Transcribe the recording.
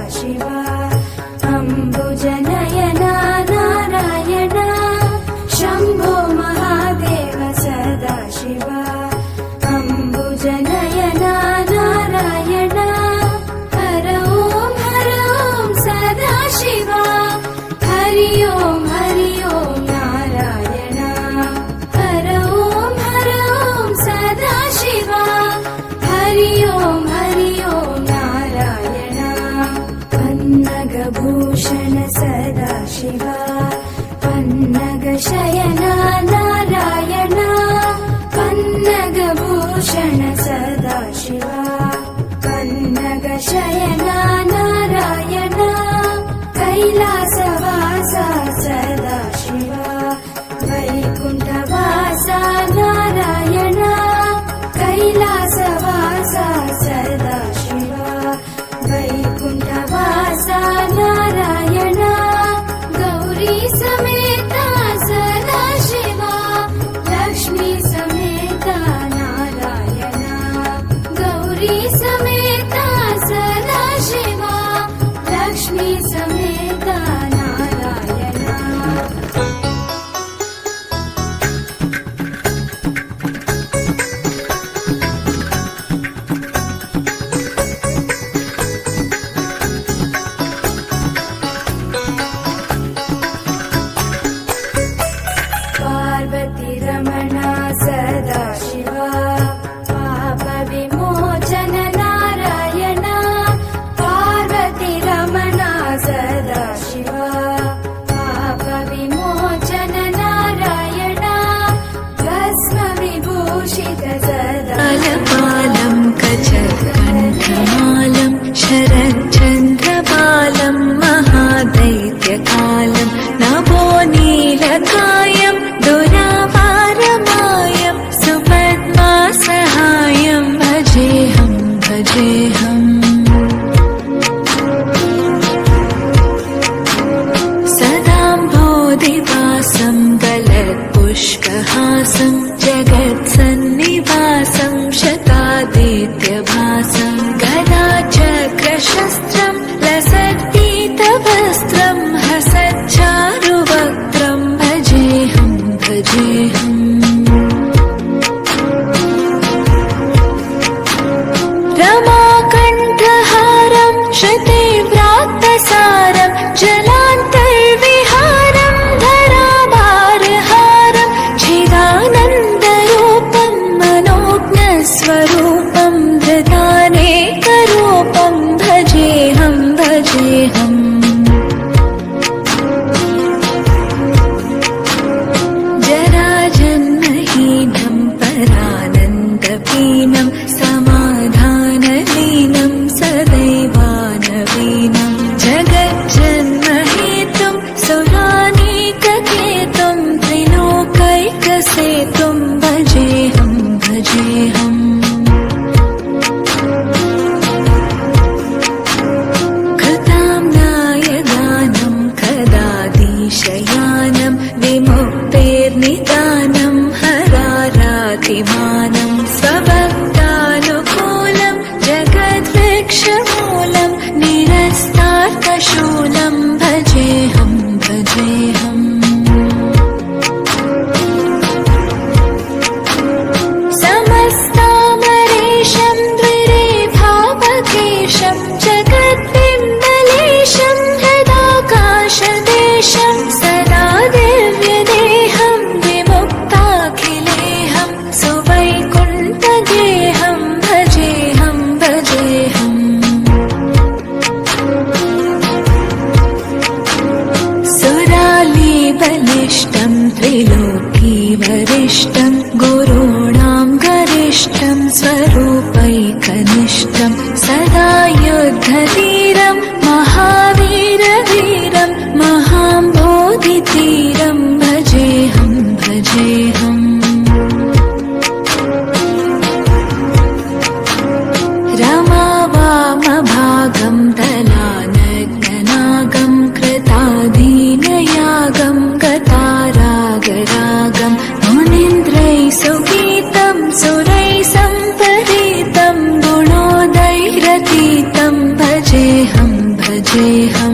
सदाशिवा अम्बुजनयना नारायण शम्भो महादेव सदाशिवा अम्बुजनयना नारायण हर ॐ सदाशिवा हरि ॐ नारायण हर ॐ सदाशिवा हरि ॐ नारायण पन्नगभूषण सदाशिवा पन्नगशयना नारायण पन्नगभूषण सदाशिवा पन्नगशयना नारायण कैलासवासा सदाशिवा वैकुण्ठवासा नारायण कैलासवासा सदाशिवा वैकुण्ठवासा नारायण गौरी समेता सदाशिवा लक्ष्मी समेता नारायण गौरी समेता सदाशिवा लक्ष्मी समेता नारायण पार्वती रमणा सदाशिवा पापविमोचन नारायण पार्वती रमणा सदाशिवा पापविमोचन नारायण भस्मविभूषित सदापालं कचकण्ठमालं शरच्चन्द्रपालं महादैत्यकालं नभो नीलकायं दुरापारमायं सुपद्मासहायं भजेऽहम् सदाम्भोधिवासं गलत्पुष्पहासं जगत्सन्निवासं शतादित्यभासं गदाचक्रशस्त्रं लसत्पीतवस्त्रं हसच्चारुवक्त्रं भजेऽहम् रमाकण्ठहारं श्रुतिव्रात्तसारं जलान्तर्विहारं धराभारहारं चिदानन्दरूपं मनोज्ञस्वरूपं धृतानेकरूपं भजेऽहम् जराजन्महीनं परानन्दपीनं समाधानलीनं सदैवानवीनं जगज्जन्महेतुं सुरानीककेतुं त्रिलोकैकसेतुं भजेऽहम् कृताम्नायदानं कदाधीशयानं विमुक्तेर्निदानं हरारातिमानं स्वभक्तानुकूलं जगद्वृक्षमूलं निरस्तार्थशूलं भजेऽहम् समस्तामरेशं द्विरेभावकेशं जगद्बिम्बलेशं हृदाकाशदेशं सदा दिव्यदेहं विमुक्ताखिलेहं सुवैकुण्ठगेहं भजेऽहम् सुरालीबलिष्ठं त्रिलोकीवरिष्ठं गुरूणां गरिष्ठं स्वरूपैकनिष्ठं सदा युद्धधीरं महावीरवीरं महाम्बोधितीरं भजेऽहम् रमावामभागं दलानग्ननागं कृताधीनयागं गतारागरागं मुनीन्द्रैः सुगीतं सुरैः सम्परीतं गुणोदयैरतीतं भजेऽहम् भजेऽहम्